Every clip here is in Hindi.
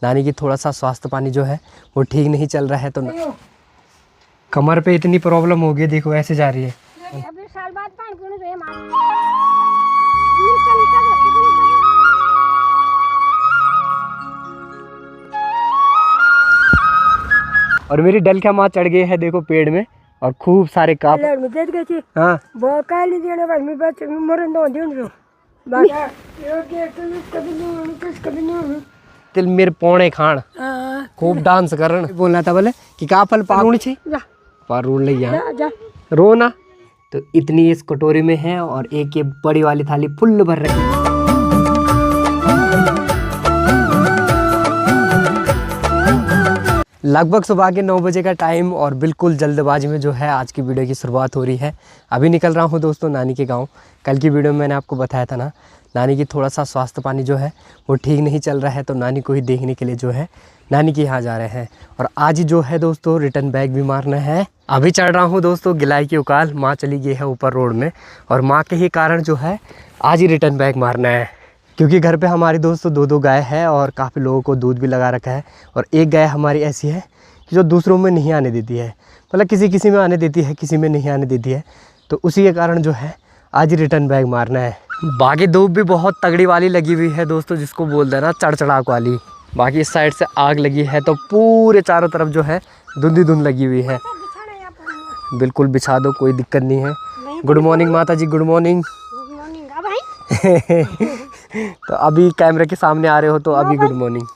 नानी की थोड़ा सा स्वास्थ्य पानी जो है वो ठीक नहीं चल रहा है, तो कमर पे इतनी प्रॉब्लम हो गई, देखो ऐसे जा रही है। अभी साल बाद पानी पीने से और मेरी डलखा माँ चढ़ गई है देखो पेड़ में, और खूब सारे काप। हाँ तिल मेरे पौने खान खूब डांस करन बोलना था बोले कि का फल पारूण छे पारूण ले जा रो ना। तो इतनी इस कटोरी में है और एक ये बड़ी वाली थाली फुल भर रखी है। लगभग सुबह के 9 बजे का टाइम और बिल्कुल जल्दबाजी में जो है आज की वीडियो की शुरुआत हो रही है। अभी निकल रहा हूँ दोस्तों नानी के गांव। कल की वीडियो में मैंने आपको बताया था ना, नानी की थोड़ा सा स्वास्थ्य पानी जो है वो ठीक नहीं चल रहा है, तो नानी को ही देखने के लिए जो है नानी के यहाँ जा रहे हैं। और आज जो है दोस्तों रिटर्न बैग भी मारना है। अभी चढ़ रहा हूँ दोस्तों गिलाई की उकाल। माँ चली गई है ऊपर रोड में, और माँ के ही कारण जो है आज ही रिटर्न बैग मारना है, क्योंकि घर पे हमारी दोस्तों 2-2 गाय है और काफ़ी लोगों को दूध भी लगा रखा है। और एक गाय हमारी ऐसी है कि जो दूसरों में नहीं आने देती है, मतलब किसी में आने देती है, किसी में नहीं आने देती है। तो उसी के कारण जो है आज ही रिटर्न बैग मारना है। बाकी धूप भी बहुत तगड़ी वाली लगी हुई है दोस्तों, जिसको बोलते हैं ना चढ़-चढ़ाक वाली। बाकी इस साइड से आग लगी है, तो पूरे चारों तरफ जो है धुंध धुंध लगी हुई है। बिल्कुल बिछा दो, कोई दिक्कत नहीं है। गुड मॉर्निंग माता जी, गुड मॉर्निंग। तो अभी कैमरे के सामने आ रहे हो तो अभी गुड मॉर्निंग।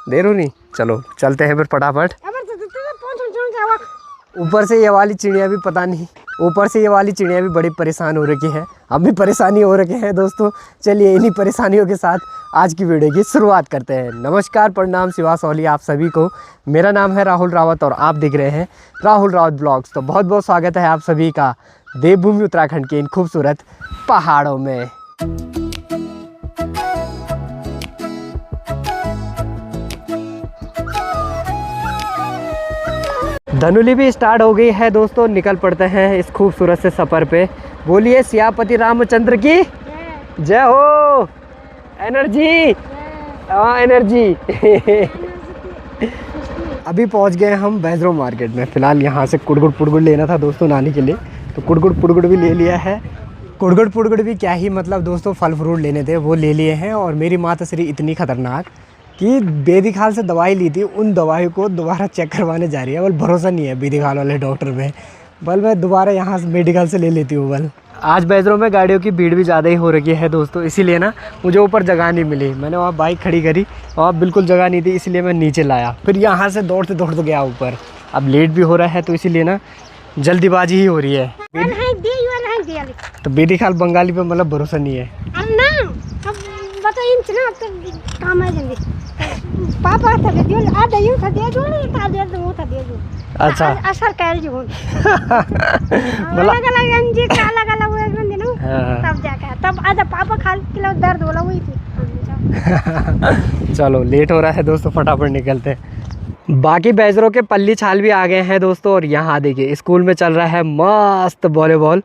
देर होनी, चलो चलते हैं फिर फटाफट। ऊपर से ये वाली चिड़िया भी पता नहीं, ऊपर से ये वाली चिड़िया भी बड़ी परेशान हो रखी है, हम भी परेशानी हो रखे हैं दोस्तों। चलिए इन्हीं परेशानियों के साथ आज की वीडियो की शुरुआत करते हैं। नमस्कार, प्रणाम, शिवा सोहली आप सभी को। मेरा नाम है राहुल रावत और आप देख रहे हैं राहुल रावत ब्लॉग्स। तो बहुत बहुत स्वागत है आप सभी का देवभूमि उत्तराखंड के इन खूबसूरत पहाड़ों में। धनुली भी स्टार्ट हो गई है दोस्तों, निकल पड़ते हैं इस खूबसूरत से सफ़र पे। बोलिए सियापति रामचंद्र की जय हो। एनर्जी, हाँ एनर्जी। अभी पहुंच गए हम बैजरो मार्केट में। फ़िलहाल यहाँ से कुड़गुड़ पुड़गुड़ लेना था दोस्तों नानी के लिए, तो कुड़गुड़ पुड़गुड़ भी ले लिया है। कुड़गुड़ पुड़गुड़ भी क्या ही मतलब दोस्तों, फल फ्रूट लेने थे वो ले लिए हैं। और मेरी माता श्री इतनी ख़तरनाक कि बेदीखाल से दवाई ली थी, उन दवाई को दोबारा चेक करवाने जा रही है। बल भरोसा नहीं है बेदीखाल वाले डॉक्टर पे, बल मैं दोबारा यहाँ से मेडिकल से ले लेती हूँ। बल आज बैजरों में गाड़ियों की भीड़ भी ज़्यादा ही हो रही है दोस्तों, इसीलिए ना मुझे ऊपर जगह नहीं मिली। मैंने वहाँ बाइक खड़ी करी, वहाँ बिल्कुल जगह नहीं थी, इसलिए मैं नीचे लाया। फिर यहाँ से दौड़ते दौड़ते गया ऊपर। अब लेट भी हो रहा है, तो इसीलिए ना जल्दीबाजी ही हो रही है। तो बेदीखाल बंगाली पे मतलब भरोसा नहीं है। अच्छा असर कर जो तब जाकर तब आधा पापा खा किलो दर्द होला हुई थी। चलो लेट हो रहा है दोस्तों, फटाफट निकलते हैं। बाकी बैजरों के पल्ली छाल भी आ गए हैं दोस्तों। और यहाँ देखिए स्कूल में चल रहा है मस्त वॉलीबॉल।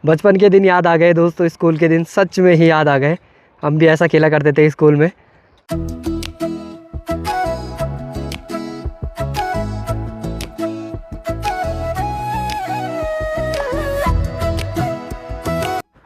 बचपन के दिन याद आ गए दोस्तों, स्कूल के दिन सच में ही याद आ गए। हम भी ऐसा खेला करते थे स्कूल में।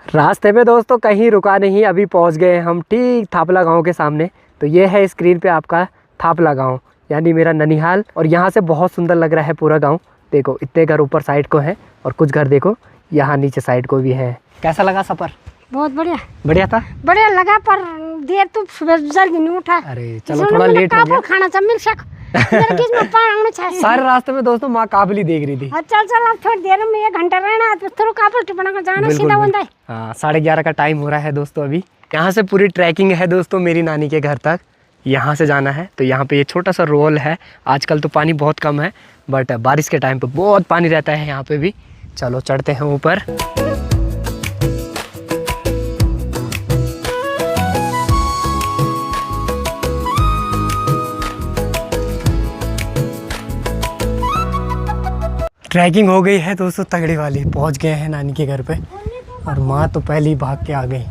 रास्ते में दोस्तों कहीं रुका नहीं, अभी पहुंच गए हम ठीक थापला गांव के सामने। तो ये है स्क्रीन पे आपका थापला गांव, यानी मेरा ननिहाल। और यहाँ से बहुत सुंदर लग रहा है पूरा गांव। देखो इतने घर ऊपर साइड को हैं और कुछ घर देखो यहाँ नीचे साइड को भी है। कैसा लगा सफ़र? बहुत बढ़िया, बढ़िया था, बढ़िया लगा, पर देर तो सुबह जल्दी नहीं उठा। अरे चलो थोड़ा लेट हो गया। खाना सब मिल सक सारे रास्ते में दोस्तों माँ काबुली देख रही थी। चल चल अब थोड़ी देर में 1 घंटा रहना है, तो थोड़ा काबुल टिपना कर जाना सीधा बंदा है। हाँ 11:30 का टाइम हो रहा है दोस्तों। अभी यहाँ से पूरी ट्रैकिंग है दोस्तों मेरी नानी के घर तक। यहाँ से जाना है, तो यहाँ पे ये छोटा सा रोल है। आजकल तो पानी बहुत कम है, बट बारिश के टाइम पे बहुत पानी रहता है यहाँ पे भी। चलो चढ़ते हैं ऊपर। ट्रैकिंग हो गई है दोस्तों तगड़ी वाली, पहुंच गए हैं नानी के घर पे। और माँ तो पहले ही भाग के आ गई।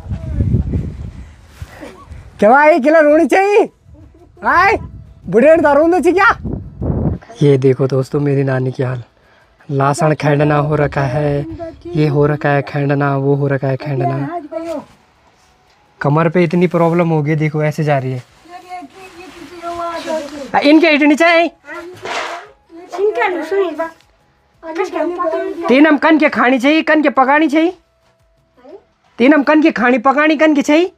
क्या आई खिला रोनी चाहिए आए बुढ़े रोने चाहिए क्या। ये देखो दोस्तों मेरी नानी की हाल, लासन खैंडना हो रखा है, ये हो रखा है खैंडना, वो हो रखा है खैंडना, कमर पे इतनी प्रॉब्लम हो गई देखो ऐसे जा रही है। इनके इतनी चाहिए तीन हम कन के खानी चाहिए, कन के पकानी चाहिए, तीन हम कन के खानी पकानी कन के चाहिए।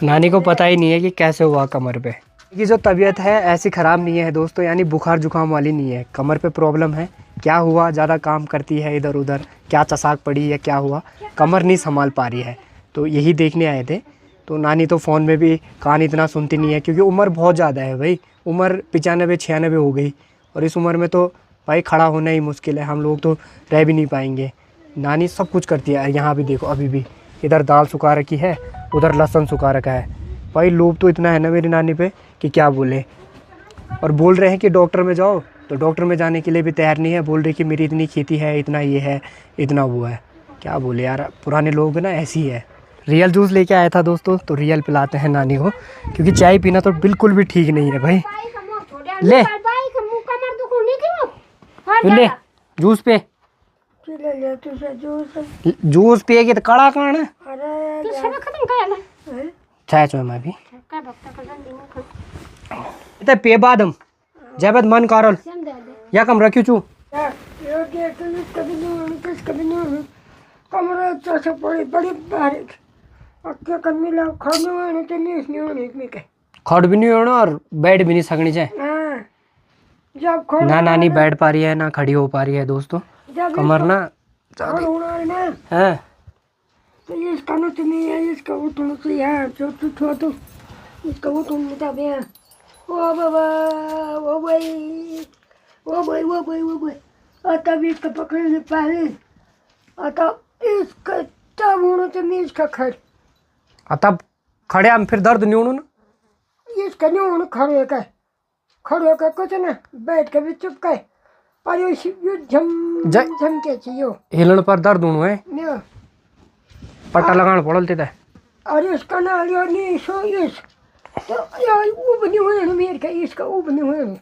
नानी को पता ही नहीं है कि कैसे हुआ कमर पे। ये जो तबीयत है ऐसी ख़राब नहीं है दोस्तों, यानी बुखार जुकाम वाली नहीं है, कमर पे प्रॉब्लम है। क्या हुआ, ज़्यादा काम करती है इधर उधर, क्या चसाक पड़ी या क्या हुआ, कमर नहीं संभाल पा रही है, तो यही देखने आए थे। तो नानी तो फ़ोन में भी कान इतना सुनती नहीं है क्योंकि उम्र बहुत ज़्यादा है भाई, उम्र 95-96 हो गई, और इस उम्र में तो भाई खड़ा होना ही मुश्किल है, हम लोग तो रह भी नहीं पाएंगे। नानी सब कुछ करती है। यहाँ भी देखो, अभी भी इधर दाल सुखा रखी है, उधर लहसुन सुखा रखा है। भाई लोभ तो इतना है ना मेरी नानी पे कि क्या बोले। और बोल रहे हैं कि डॉक्टर में जाओ, तो डॉक्टर में जाने के लिए भी तैयार नहीं है, बोल रही कि मेरी इतनी खेती है, इतना ये है, इतना वो है। क्या बोले यार, पुराने लोग ना ऐसी ही है। रियल जूस लेके आया था दोस्तों, तो रियल पिलाते हैं नानी को, क्योंकि चाय पीना तो बिल्कुल भी ठीक नहीं है भाई। ले ले जूस पे, जूस पिएगी तो कड़ा कौन है। चाय चो मैं भी पे बाद हम जब मन कारल या कम रखी चू खड़ भी नहीं होना और बैठ भी नहीं सकनी चाहिए। ना नानी बैठ पा रही है ना खड़ी हो पा रही है दोस्तों, कमर ना है। तो इसका ना तुम्हें है, इसका वो तुम से यार जो तू छो तो इसका वो तुम बता बे। ओ बाबा ओ भाई ओ भाई ओ भाई ओ भाई आता भी इसका पकड़ने पहले आता इसका तब होना तो मैं इसका खड़ तब खड़े हम फिर दर्द नहीं होना ना, इसका नहीं होना खड़े का कुछ ना बैठ के भी चुप कर पर ये झम झम के चाहिए हिलन पर दर्द होना है, पट्टा लगाना पड़ल ते। और इसका ना यार नहीं सो इस तो यार वो बनी हुई है मेरे का, इसका वो बनी हुई है।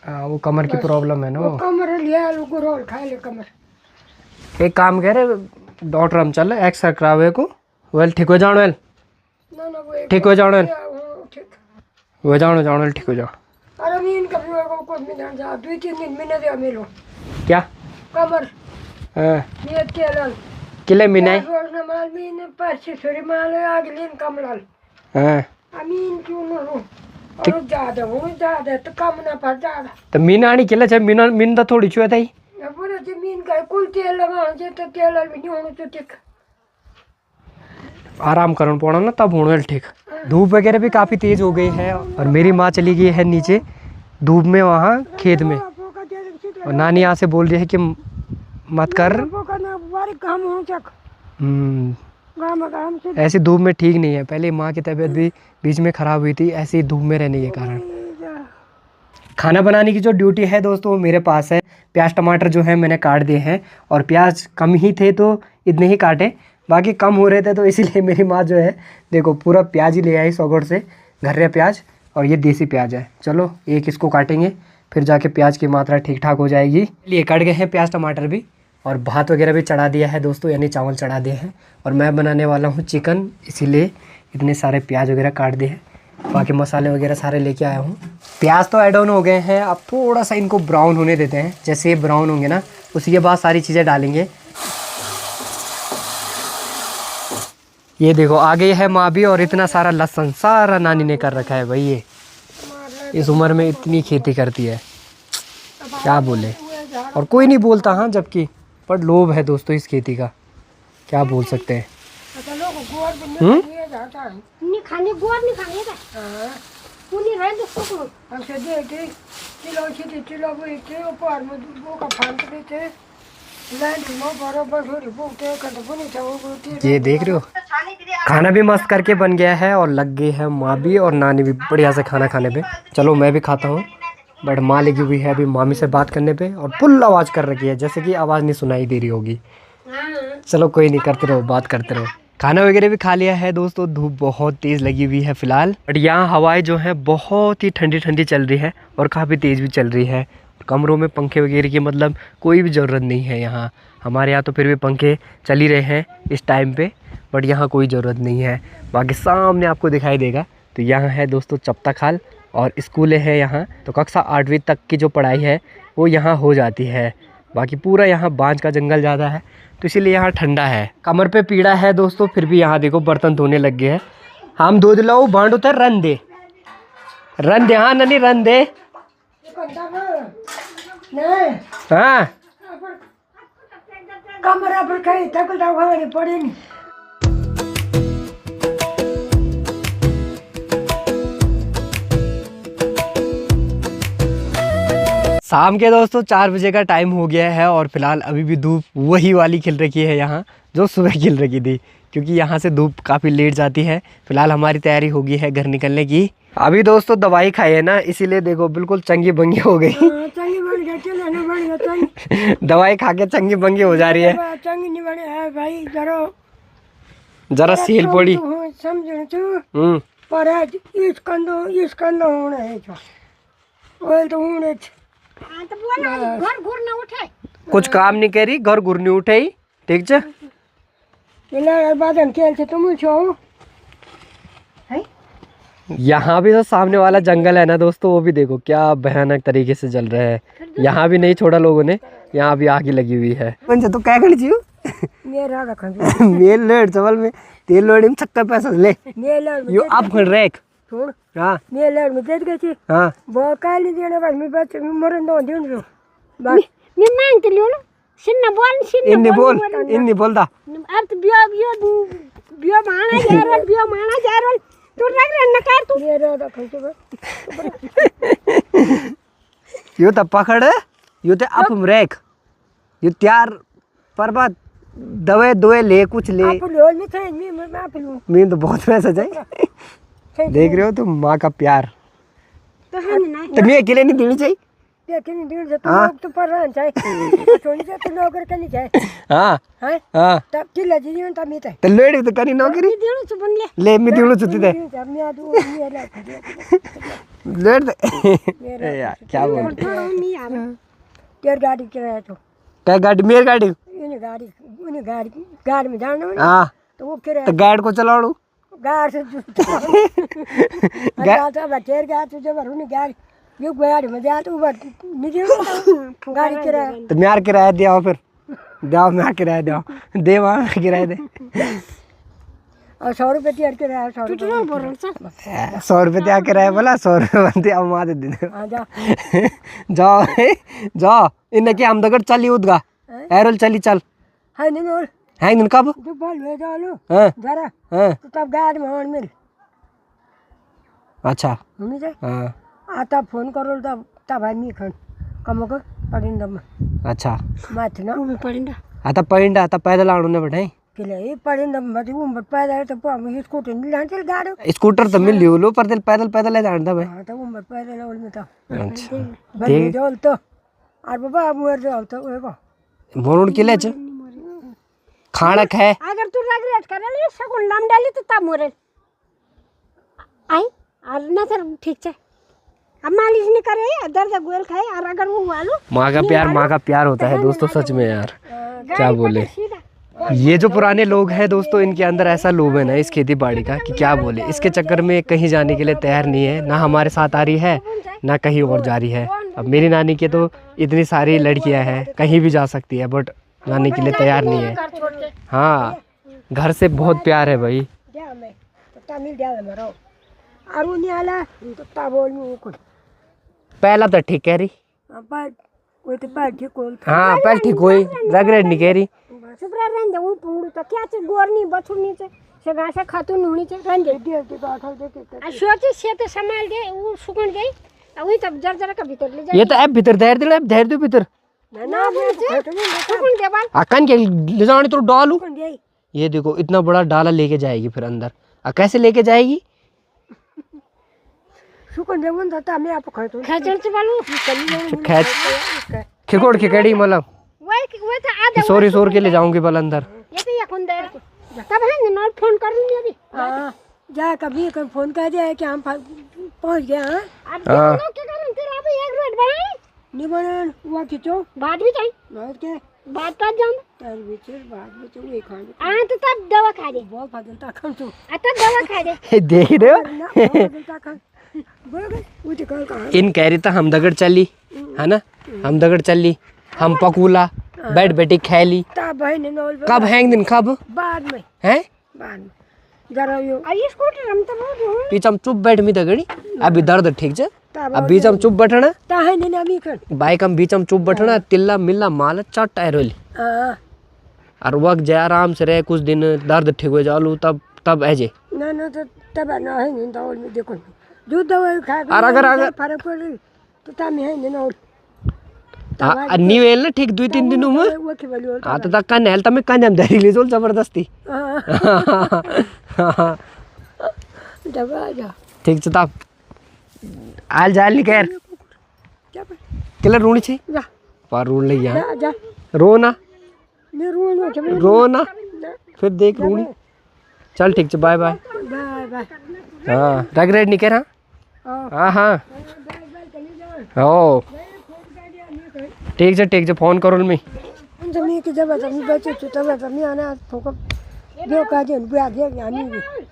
हाँ वो कमर की प्रॉब्लम है ना, वो कमर लिया लोग रोल खा ले कमर। एक काम कह रहे डॉक्टर हम चल एक्सरे करावे को वेल ठीक हो जाओ, वेल ना वो ठीक हो जाओ, वेल ठीक हो जाओ वेल ठीक हो जाओ। अरे मीन का भी को में ना जा 2-3 दिन में ना दे मिलो क्या कमर हां ये तेल किले मिनाई रोज ना माल मीन पाछे छोरी माल आगले कमलाल हां अमीन क्यों न हो और ज्यादा तो कम ना पर ज्यादा तो मीना आनी किले छे मीन तो थोड़ी छुए थई पूरे जमीन का कुल तेल लगा जे तो तेल भी नहीं होना तो ठीक आराम करना पड़ा ना तब होने ठीक। धूप वगैरह भी काफ़ी तेज़ हो गई है और मेरी माँ चली गई है नीचे धूप में वहाँ खेत में, और नानी यहाँ से बोल रही है कि मत कर, ऐसी धूप में ठीक नहीं है। पहले माँ की तबीयत भी बीच में ख़राब हुई थी ऐसे ही धूप में रहने के कारण। खाना बनाने की जो ड्यूटी है दोस्तों वो मेरे पास है। प्याज टमाटर जो है मैंने काट दिए हैं, और प्याज कम ही थे तो इतने ही काटे, बाकी कम हो रहे थे तो इसीलिए मेरी माँ जो है देखो पूरा प्याज ही ले आई सौगढ़ से, घर्रे प्याज, और ये देसी प्याज है। चलो एक इसको काटेंगे फिर जाके प्याज की मात्रा ठीक ठाक हो जाएगी। ये कट गए हैं प्याज टमाटर भी, और भात वगैरह भी चढ़ा दिया है दोस्तों, यानी चावल चढ़ा दिए हैं। और मैं बनाने वाला हूँ चिकन, इसीलिए इतने सारे प्याज वगैरह काट दिए हैं, बाकी मसाले वगैरह सारे लेके आया हूँ। प्याज तो ऐड ऑन हो गए हैं, अब थोड़ा सा इनको ब्राउन होने देते हैं। जैसे ये ब्राउन होंगे ना उसी के बाद सारी चीज़ें डालेंगे। ये देखो आ गई है माँ भी, और इतना सारा लहसुन सारा नानी ने कर रखा है भाई। ये इस उम्र में इतनी खेती करती है, क्या बोले, और कोई नहीं बोलता हाँ, जबकि पर लोभ है दोस्तों इस खेती का, क्या बोल सकते हैं। गोर बनने ये जाता है नहीं खाने गोर नहीं खाने का हां उन्हीं रह दो को हमसे दे के किलो वो के ऊपर में वो का फांट देते लैंड में बराबर थोड़ी बोलते कर तो नहीं था वो ये देख रहे हो, खाना भी मस्त करके बन गया है और लग गई है माँ भी और नानी भी बढ़िया से खाना खाने पे। चलो मैं भी खाता हूँ, बट माँ लगी हुई है अभी मामी से बात करने पे और फुल आवाज़ कर रखी है, जैसे कि आवाज़ नहीं सुनाई दे रही होगी। चलो कोई नहीं, करते रहो, बात करते रहो। खाना वगैरह भी खा लिया है दोस्तों। धूप बहुत तेज़ लगी हुई है फिलहाल, बट यहाँ हवाएं जो है बहुत ही ठंडी ठंडी चल रही है और काफ़ी तेज़ भी चल रही है। कमरों में पंखे वगैरह की मतलब कोई भी ज़रूरत नहीं है यहाँ। हमारे यहाँ तो फिर भी पंखे चल ही रहे हैं इस टाइम पे, बट यहाँ कोई ज़रूरत नहीं है। बाकी सामने आपको दिखाई देगा तो यहाँ है दोस्तों चपता खाल और स्कूलें हैं यहाँ। तो कक्षा 8वीं तक की जो पढ़ाई है वो यहाँ हो जाती है। बाकी पूरा यहाँ बांझ का जंगल ज़्यादा है तो इसीलिए यहाँ ठंडा है। कमर पे पीड़ा है दोस्तों, फिर भी यहाँ देखो बर्तन धोने लग गए हैं। हम दूध लो भांड उतर रन दे हाँ ननी रन दे हाँ कमरा पर कहीं तक दवाई पड़ी नहीं। शाम के दोस्तों 4 बजे का टाइम हो गया है और फिलहाल अभी भी धूप वही वाली खिल रखी है यहाँ जो सुबह खिल रखी थी, क्योंकि यहाँ से धूप काफ़ी लेट जाती है। फिलहाल हमारी तैयारी हो गई है घर निकलने की। अभी दोस्तों दवाई खाई है ना, इसीलिए देखो बिल्कुल चंगी बंगी हो गई। चंगी बन गया, चलो ना बन गया चंगी। दवाई खा के चंगी बंगी हो जा रही है। चंगी नहीं बने है भाई, जरा सील पड़ी समझ तू पर इस कंदो होना है वो तो होने तो बोला घर घुर ना उठे कुछ काम नहीं करी, घर घुर नहीं उठे ही ठीक है। बादन खेल से तुम छो यहाँ भी तो सामने वाला जंगल है ना दोस्तों, वो भी देखो क्या भयानक तरीके से जल रहा है। यहाँ भी नहीं छोड़ा लोगों ने, यहाँ भी आग लगी हुई है। तो क्या कर मेरा रखा मेल लेट चवल में तेल लोड़ी में छक्का पैसा ले यो आप खड़ रेक छोड़ हाँ मेरे में दे गई थी हाँ वो काली देने बस मैं बच्चे मरन दो दिन रो मैं मांगते लियो ना सिन्ना बोल इन्नी बोलता अब तो बियो माना जा रहा तू रख न कर तू मेरा रखा यो तो पकड़ यो तो आप रेक यो त्यार पर बात दवे ले कुछ ले आप लो नहीं थे मैं आप लो मैं तो बहुत पैसा चाहिए। देख रहे हो तुम माँ का प्यार, तो है ना तो मैं अकेले नहीं देनी चाहिए। लेकिन दिन से लोग तो पर रहना चाहिए छोड़ी से तो नौकर करनी चाहिए। हाँ हैं हाँ तब किला जी में तब मीते तो लेडी तो करी नौकरी देणु से बन ले मैं देणु छुट्टी दे मैं आ दो मेरा लेट दे यार क्या बोल नहीं यार तेरी गाड़ी किराया तो क्या गाड़ी मेरी गाड़ी उन्हें गाड़ी में जाना है हाँ तो वो किराया तो गाड़ी को चलाओ गाड़ी से गाड़ी तो बटेर गाड़ी तुझे भरूनी गाड़ी यो गाड़ी में जा तो गाड़ी किराया तो मैं किराया दिया फिर दो मैं किराया दे वहाँ किराया दे और 100 रुपये तैयार किराया 100 रुपये 100 रुपये तैयार किराया बोला 100 रुपये बनते अब वहाँ दे दे हाँ जा जाओ इन्हें क्या हम दगड़ चली उदगा एरोल चली चल है नहीं और है इन कब जो बोल ले जा लो हाँ जरा हाँ तो तब गाड़ी में और मिल अच्छा हमने से हाँ आता फोन करो तब भाई मी खन कमो को पड़िंदा अच्छा माथ ना में पड़िंदा आता पॉइंट आता पैदल आने ने बैठे किले ये पड़िंदा मत वो मत पैदा तो हम स्कूटर नहीं लान चल गाड़ी स्कूटर तो मिल लियो लो पर पैदल ले जानता भाई। हाँ तो वो मत पैदा लाओ में तो अच्छा बन जोल तो और बाबा मुर जोल तो वो को मोरण के ले खाना खाए अगर तू रेगरेट कर ले सगुन नाम डाली तो ता मोरे आई और ना सर ठीक है अब मालिश नहीं करे दर्द गोल खाए और अगर वो वालो माँ का प्यार होता है दोस्तों सच में यार क्या बोले। ये जो पुराने लोग हैं दोस्तों इनके अंदर ऐसा लोभ है ना इस खेती बाड़ी का कि क्या बोले। इसके चक्कर में कहीं जाने के लिए तैयार नहीं है, ना हमारे साथ आ रही है ना कहीं और जा रही है। अब मेरी नानी के तो इतनी सारी लड़कियां हैं कहीं भी जा सकती है बट जाने के लिए तैयार नहीं है। हाँ घर से बहुत प्यार है भाई। पहला तो ठीक कह रही हाँ पहले ठीक हुई रेगरेट नहीं कह रही सुब्रा रहन दे वो पूंगू तो क्या चे गोरनी बछुनी चे सगळं असं खातून नुणीचे रंग सोचे शेत संभाल दे वो सुकून गई वही तब जर का भीतर ले जा ये तो ऐप भीतर धैर दो भीतर ना सुकून दे बाल अकन के ले जाने तो डालू सुकून दे ये देखो इतना बड़ा डाला लेके जाएगी फिर अंदर कैसे लेके जाएगी सुकून दे म्हणून आता आम्ही आप खातो खेचणचे बालू खेच खिकोड़ खिकड़ी मतलब वही तो आधा सोरी सोर के ले जाऊंगी बल अंदर ये तो यकुन दे तब है नॉट फोन कर लूंगी अभी हाँ जा कभी कर फोन कर दिया है कि हम पहुंच गए हाँ अब देखो क्या करूं तेरा अभी एक रोड बना नहीं बना हुआ खींचो बात भी चाहिए बहुत क्या बात कर जाऊं तार बिचर बात में तो ये खा हाँ तो तब दवा खा दे बहुत बदलता खा तो तब दवा खा दे देख रहे हो ना बदलता खा बोल गए वो तो कल कहा इन कह रही था हम दगड़ चली है ना हम दगड़ चली हम पकूला बैठ बैठी खैली तब भाई ने नॉल कब हैंग दिन कब बाद में हैं जरा यो आई स्कूटर हम तो बहुत पीछे हम चुप बैठ मी दगड़ी अभी दर्द ठीक छ तब अब बीच हम चुप बैठना ता है ने अमी कर बाइक हम बीच हम चुप बैठना तिल्ला मिल्ला माल चार टायर होली हाँ और वक्त जाए आराम से रहे कुछ दिन दर्द ठीक हो जालू तब ऐजे ना तो तब ना है नहीं दौड़ में देखो जो दवाई खा और अगर फर्क पड़े तो तब है नहीं नॉल नी वेल ना ठीक 2-3 दिनों में वो के वाली हाँ तो तक कन हेल तमें कन हम धरी ले जोल जबरदस्ती दबा जा ठीक छ तब आल जाल निकर क्या किलर रोणी छी जा पर रोण ले यहाँ जा जा रो ना मैं रोना क्या रो ना फिर देख रोणी चल ठीक छ बाय बाय बाय बाय हाँ रगरेट निकर हाँ हाँ ओ ठीक छ फोन करो मी उनसे मैं कि जब तक मैं बच्चे तो तब तक मैं आना फोक जो का जे बुआ दे यानी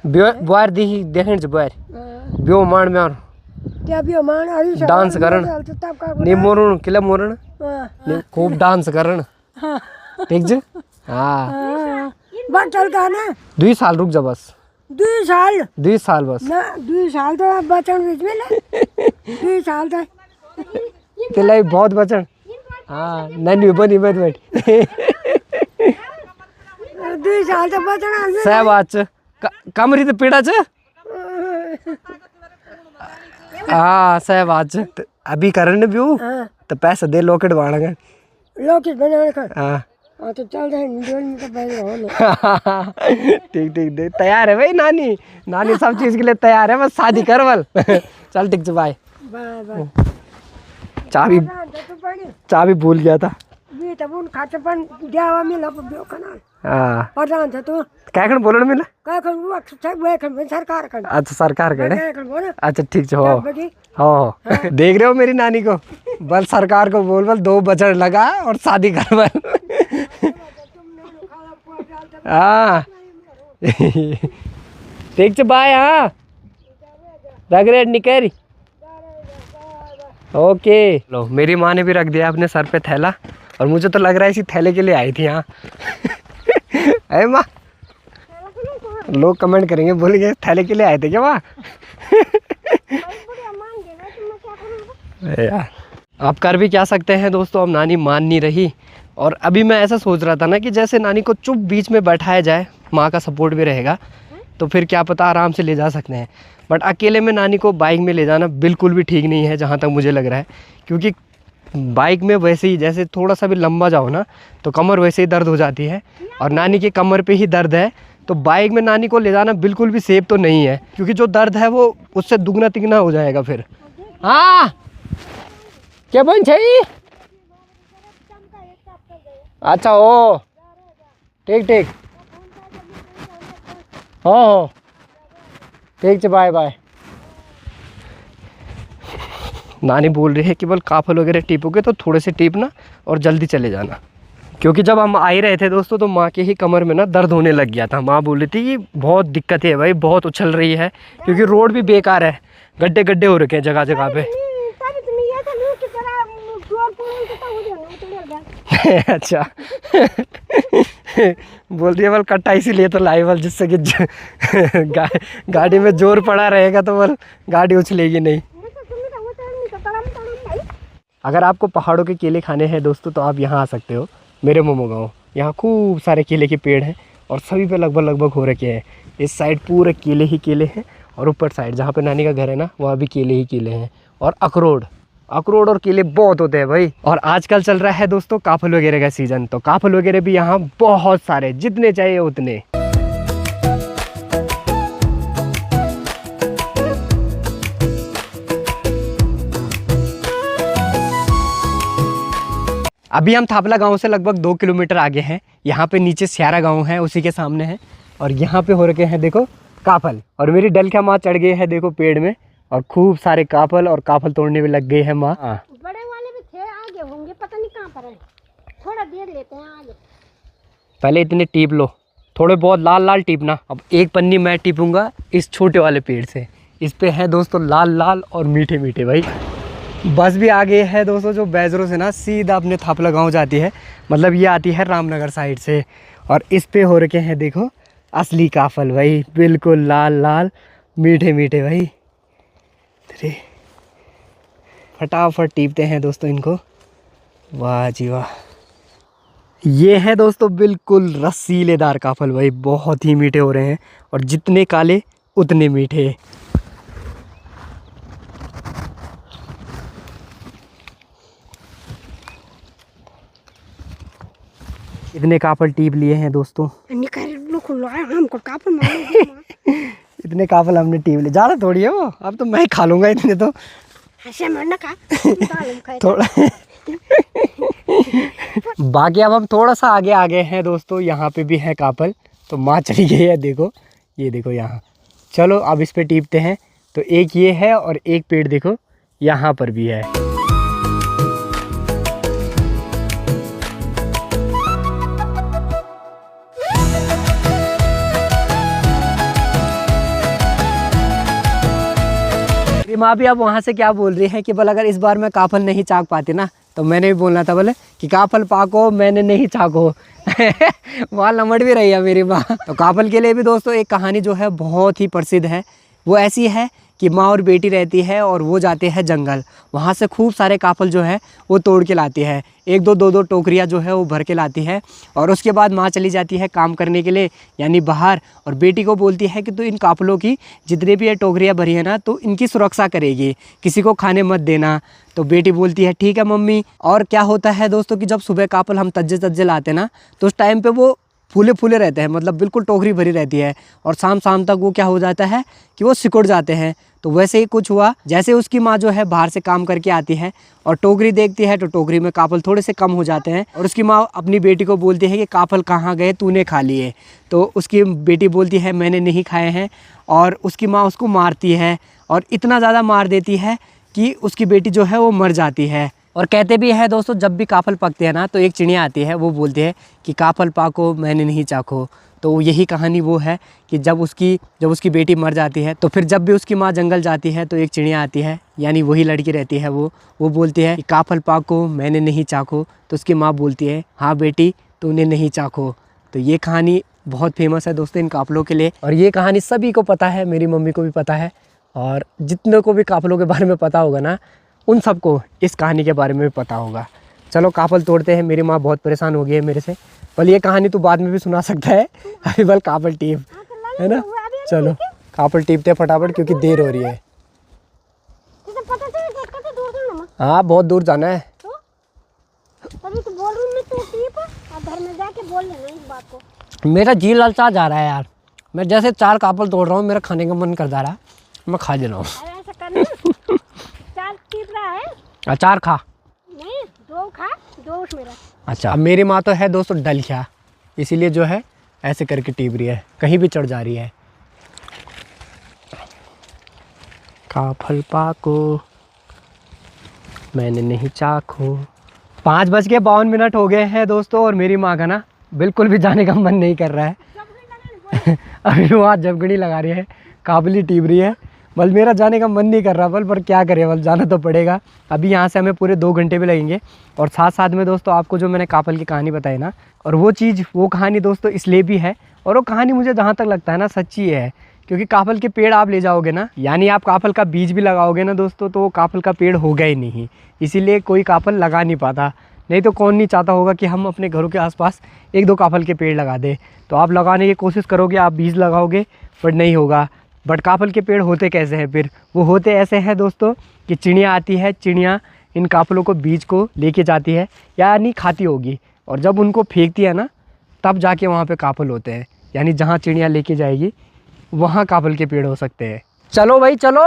बुआर दी देखण छ बुआर ब्यो मान में और क्या भी मान आई डांस करन तब का नी मोरण किला मोरण हां खूब डांस करन हां ठीक छ हां बटल का ना 2 साल रुक जा बस 2 साल बस ना 2 साल तो बचन बीच में ना 2 साल तो तेला बहुत बचन हाँ नन्ही बनी बैठ 2 साल तो बचन सह बात छ कमरी तो पीड़ा छ हाँ सह बात छ अभी करन ब्यो हां तो पैसा दे लॉकेट बाणगा लोकेट बनाने का हाँ तो चल रहे इंडियन में तो बैठ रहो ना ठीक दे तैयार है भाई नानी सब चीज के लिए तैयार है बस शादी कर बल चल ठीक छ बाय बाय बाय चाबी भूल गया था मी तो उन खाते पण द्यावा मिला बियो कना हाँ प्रधान था तो क्या कण बोलण मिला काय कर वो वे कर सरकार कर अच्छा सरकार कड़े काय कर बोल अच्छा ठीक छ हो बड़ी देख रहे हो मेरी नानी को बल सरकार को बोल 2 बजट लगा और शादी कर बल हाँ ठीक छ बाय हाँ रगरेट निकल ओके लो मेरी माँ ने भी रख दिया अपने सर पे थैला और मुझे तो लग रहा है इसी थैले के लिए आई थी यहाँ अरे माँ लोग कमेंट करेंगे बोलेंगे थैले के लिए आए थे क्या माँ यार आप कर भी क्या सकते हैं दोस्तों। अब नानी मान नहीं रही और अभी मैं ऐसा सोच रहा था ना कि जैसे नानी को चुप बीच में बैठाया जाए, माँ का सपोर्ट भी रहेगा तो फिर क्या पता आराम से ले जा सकते हैं। बट अकेले में नानी को बाइक में ले जाना बिल्कुल भी ठीक नहीं है जहाँ तक मुझे लग रहा है, क्योंकि बाइक में वैसे ही जैसे थोड़ा सा भी लंबा जाओ ना तो कमर वैसे ही दर्द हो जाती है और नानी की कमर पे ही दर्द है, तो बाइक में नानी को ले जाना बिल्कुल भी सेफ तो नहीं है, क्योंकि जो दर्द है वो उससे दुगना तिगना हो जाएगा फिर। हाँ क्या बन चाहिए? अच्छा हो ठीक ठीक हो ठीक है बाय बाय। नानी बोल रही है कि बल काफल वगैरह टिपोगे तो थोड़े से टिपना और जल्दी चले जाना, क्योंकि जब हम आ ही रहे थे दोस्तों तो माँ के ही कमर में ना दर्द होने लग गया था। माँ बोल रही थी कि बहुत दिक्कत है भाई, बहुत उछल रही है क्योंकि रोड भी बेकार है, गड्ढे गड्ढे हो रखे हैं जगह जगह पे। अच्छा बोल रही है बल कट्टा इसीलिए तो लाई बल जिससे कि गाड़ी में जोर पड़ा रहेगा तो बल गाड़ी उछलेगी नहीं। अगर आपको पहाड़ों के केले खाने हैं दोस्तों तो आप यहाँ आ सकते हो, मेरे मोमो गाँव। यहाँ खूब सारे केले के पेड़ हैं और सभी पे लगभग हो रखे हैं। इस साइड पूरे केले ही केले हैं और ऊपर साइड जहाँ पे नानी का घर है ना वहाँ भी केले ही केले हैं। और अखरोट और केले बहुत होते हैं भाई। और आजकल चल रहा है दोस्तों काफल वगैरह का सीज़न, तो काफल वगैरह भी यहाँ बहुत सारे, जितने चाहिए उतने। अभी हम थापला गांव से लगभग 2 किलोमीटर आगे हैं। यहाँ पे नीचे स्यारा गांव है, उसी के सामने है। और यहाँ पे हो रखे हैं देखो काफल, और मेरी डलखिया माँ चढ़ गई है देखो पेड़ में, और खूब सारे काफल और काफल तोड़ने में लग गई है माँ। बड़े वाले भी थे, आगे होंगे, पता नहीं कहाँ पर है। थोड़ा देर लेते हैं आगे। पहले इतने टीप लो, थोड़े बहुत लाल लाल टीपना। अब एक पन्नी मैं टीपूंगा इस छोटे वाले पेड़ से। इस पे है दोस्तों लाल लाल और मीठे मीठे भाई। बस भी आ गई है दोस्तों, जो बैजरों से ना सीधा अपने थापला गाँव जाती है, मतलब ये आती है रामनगर साइड से। और इस पे हो रखे हैं देखो असली काफल भाई, बिल्कुल लाल लाल मीठे मीठे भाई। अरे फटाफट टीपते हैं दोस्तों इनको। वाह जी वाह, ये है दोस्तों बिल्कुल रसीलेदार काफल भाई, बहुत ही मीठे हो रहे हैं और जितने काले उतने मीठे। इतने काफल टीप लिए हैं दोस्तों। इतने काफल हमने टीप लिए, ज़्यादा थोड़ी है वो, अब तो मैं खा लूँगा इतने तो। थोड़ा बाकी अब हम थोड़ा सा आगे आ गए हैं दोस्तों, यहाँ पे भी है काफल। तो माँ चली गई है देखो, ये देखो यहाँ। चलो अब इस पे टीपते हैं। तो एक ये है और एक पेड़ देखो यहाँ पर भी है। माँ भी अब वहाँ से क्या बोल रही है कि बोल अगर इस बार मैं काफल नहीं चाक पाती ना, तो मैंने भी बोलना था बोले कि काफल पाको मैंने नहीं चाको। वहाँ लमट भी रही है मेरी माँ। तो काफल के लिए भी दोस्तों एक कहानी जो है बहुत ही प्रसिद्ध है। वो ऐसी है कि माँ और बेटी रहती है और वो जाते हैं जंगल, वहाँ से खूब सारे काफल जो है वो तोड़ के लाती है। एक दो टोकरियाँ जो है वो भर के लाती है। और उसके बाद माँ चली जाती है काम करने के लिए, यानी बाहर, और बेटी को बोलती है कि तू इन काफलों की जितने भी ये टोकरियाँ भरी है ना, तो इनकी सुरक्षा करेगी, किसी को खाने मत देना। तो बेटी बोलती है ठीक है मम्मी। और क्या होता है दोस्तों कि जब सुबह काफल हम तज्जे लाते ना, तो उस टाइम पर वो फूले फूले रहते हैं, मतलब बिल्कुल टोकरी भरी रहती है। और शाम तक वो क्या हो जाता है कि वो सिकुड़ जाते हैं। तो वैसे ही कुछ हुआ, जैसे उसकी माँ जो है बाहर से काम करके आती है और टोकरी देखती है, तो टोकरी में काफल थोड़े से कम हो जाते हैं। और उसकी माँ अपनी बेटी को बोलती है कि काफल कहाँ गए, तूने खा लिए। तो उसकी बेटी बोलती है मैंने नहीं खाए हैं। और उसकी माँ उसको मारती है, और इतना ज़्यादा मार देती है कि उसकी बेटी जो है वो मर जाती है। और कहते भी है दोस्तों, जब भी काफल पकते हैं ना, तो एक चिड़िया आती है, वो बोलती है कि काफल पाको मैंने नहीं चाखो। तो यही कहानी वो है कि जब उसकी बेटी मर जाती है, तो फिर जब भी उसकी माँ जंगल जाती है, तो एक चिड़िया आती है, यानी वही लड़की रहती है, वो बोलती है कि काफल पाको मैंने नहीं चाखो। तो उसकी माँ बोलती है हाँ बेटी तूने नहीं चाखो। तो ये कहानी बहुत फेमस है दोस्तों इन काफलों के लिए, और ये कहानी सभी को पता है, मेरी मम्मी को भी पता है, और जितने को भी काफलों के बारे में पता होगा ना, उन सबको इस कहानी के बारे में भी पता होगा। चलो काफल तोड़ते हैं, मेरी माँ बहुत परेशान हो गई है मेरे से। बल ये कहानी तू बाद में भी सुना सकता है, अभी बल काफल टीप, है ना। चलो काफल टीपते फटाफट, क्योंकि देर हो रही है। हाँ बहुत दूर जाना है। मेरा जी ललचा जा रहा है यार, मैं जैसे 4 काफल तोड़ रहा हूँ, मेरा खाने का मन कर जा रहा है, मैं खा ले रहा हूँ। अचार खा नहीं, 2 खा, 2 मेरा। अच्छा, अब मेरी माँ तो है दोस्तों डलखिया, इसीलिए जो है ऐसे करके टीप रही है, कहीं भी चढ़ जा रही है। काफल पाको मैंने नहीं चाखो। 5:52 हो गए हैं दोस्तों, और मेरी माँ का ना बिल्कुल भी जाने का मन नहीं कर रहा है। अभी वहाँ जबगड़ी लगा रही है, काबली टीप रही है। बल मेरा जाने का मन नहीं कर रहा बल, पर क्या करें, बल जाना तो पड़ेगा। अभी यहाँ से हमें पूरे 2 घंटे भी लगेंगे। और साथ में दोस्तों आपको जो मैंने काफल की कहानी बताई ना, और वो कहानी दोस्तों इसलिए भी है, और वो कहानी मुझे जहाँ तक लगता है ना सच्ची है। क्योंकि काफल के पेड़ आप ले जाओगे ना, यानी आप काफल का बीज भी लगाओगे ना दोस्तों, तो वो काफल का पेड़ होगा ही नहीं, इसीलिए कोई काफल लगा नहीं पाता। नहीं तो कौन नहीं चाहता होगा कि हम अपने घरों के आसपास 1-2 काफल के पेड़ लगा दें। तो आप लगाने की कोशिश करोगे, आप बीज लगाओगे बट नहीं होगा। बट काफल के पेड़ होते कैसे हैं फिर? वो होते ऐसे हैं दोस्तों कि चिड़िया आती है, चिड़िया इन काफलों को, बीज को लेके जाती है, यानी खाती होगी, और जब उनको फेंकती है ना तब जाके वहाँ पे काफल होते हैं। यानी जहाँ चिड़िया लेके जाएगी वहाँ काफल के पेड़ हो सकते हैं। चलो भाई चलो,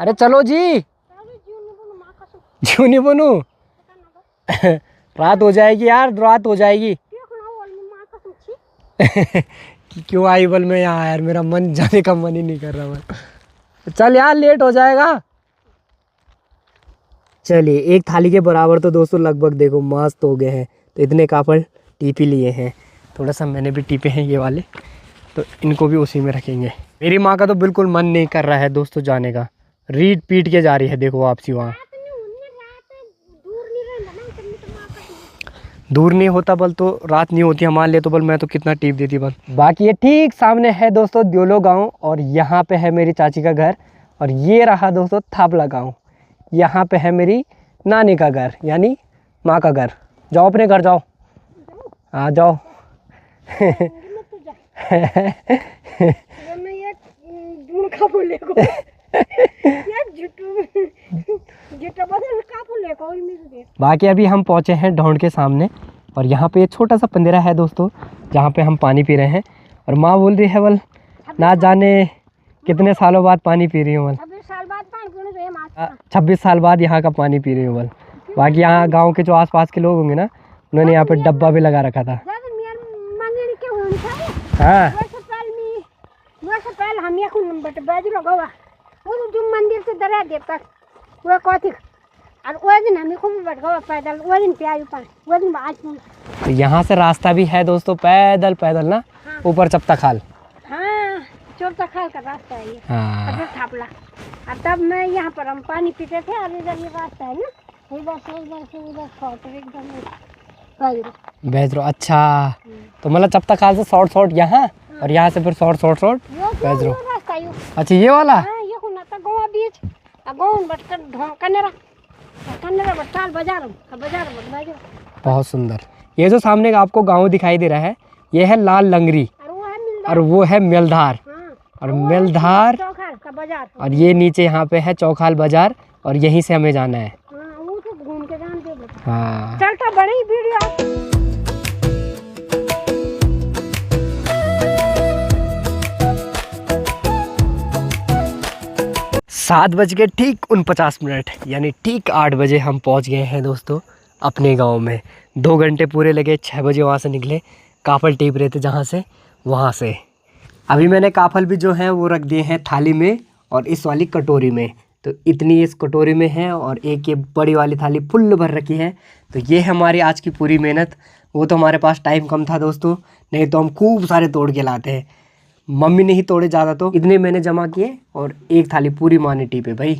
अरे चलो जी, क्यों नहीं बनू? रात हो जाएगी यार, रात हो जाएगी। क्यों आई बल में यहाँ यार, मेरा मन जाने का मन ही नहीं कर रहा मैं। चल यार लेट हो जाएगा। चलिए, एक थाली के बराबर तो दोस्तों लगभग देखो मस्त हो गए हैं। तो इतने काफल टीपी लिए हैं, थोड़ा सा मैंने भी टीपे हैं ये वाले, तो इनको भी उसी में रखेंगे। मेरी माँ का तो बिल्कुल मन नहीं कर रहा है दोस्तों जाने का, रीट पीट के जा रही है देखो वापसी वहाँ। दूर नहीं होता बल तो रात नहीं होती हमारे लिए, तो बल मैं तो कितना टीप देती बल। बाकी ये ठीक सामने है दोस्तों द्योलो गांव, और यहाँ पे है मेरी चाची का घर, और ये रहा दोस्तों थापला गांव। यहाँ पे है मेरी नानी का घर, यानी माँ का घर। जाओ अपने घर जाओ, हाँ जाओ। बाकी अभी हम पहुँचे हैं ढोंड के सामने, और यहाँ पे छोटा सा पंदेरा है दोस्तों जहाँ पे हम पानी पी रहे हैं। और माँ बोल रही है बल ना जाने कितने सालों बाद पानी पी रही हूँ बल, 26 साल बाद यहाँ का पानी पी रही हूँ बल। बाकी यहाँ गांव के जो आसपास के लोग होंगे ना, उन्होंने यहाँ पे डब्बा भी लगा रखा था। हाँ मंदिर से दरा देवता वो कथी, और वो दिन हमें खूब बैठ गए पैदल, वो दिन पे आयु पानी, वो दिन आज। तो यहाँ से रास्ता भी है दोस्तों पैदल पैदल ना, हाँ। ऊपर चपता खाल, हाँ चोरता खाल का रास्ता है ये। हाँ। और थापला, और तब मैं यहाँ पर हम पानी पीते थे, और इधर ये रास्ता है ना, इधर से उधर शॉर्ट एकदम बैजरो। अच्छा, तो मतलब चपता खाल से शॉर्ट यहाँ, और यहाँ से फिर शॉर्ट बैजरो। रास्ता यो। अच्छा ये वाला, हाँ ये खुना था गोवा बीच, और गोवन बटकर ढोंग कनेरा बटाल बाजार बैजरो। बहुत सुंदर। ये जो सामने आपको गांव दिखाई दे रहा है, ये है लाल लंगरी, और वो है मेलधार, और मेलधार चौखाल का बाजार, और ये नीचे यहाँ पे है चौखाल बाजार, और यहीं से हमें जाना है। वो तो घूम के जान दे। हाँ चलता बड़ी वीडियो। 7 बज के ठीक 49 यानी ठीक 8 बजे हम पहुंच गए हैं दोस्तों अपने गांव में। 2 घंटे पूरे लगे, 6 बजे वहाँ से निकले, काफल टीप रहे थे जहाँ से वहाँ से। अभी मैंने काफल भी जो है वो रख दिए हैं थाली में और इस वाली कटोरी में। तो इतनी इस कटोरी में है और एक ये बड़ी वाली थाली फुल भर रखी है। तो ये है हमारी आज की पूरी मेहनत। वो तो हमारे पास टाइम कम था दोस्तों, नहीं तो हम खूब सारे तोड़ के लाते हैं। मम्मी ने ही तोड़े ज़्यादा, तो इतने मैंने जमा किए और एक थाली पूरी माँ ने टीपे भाई।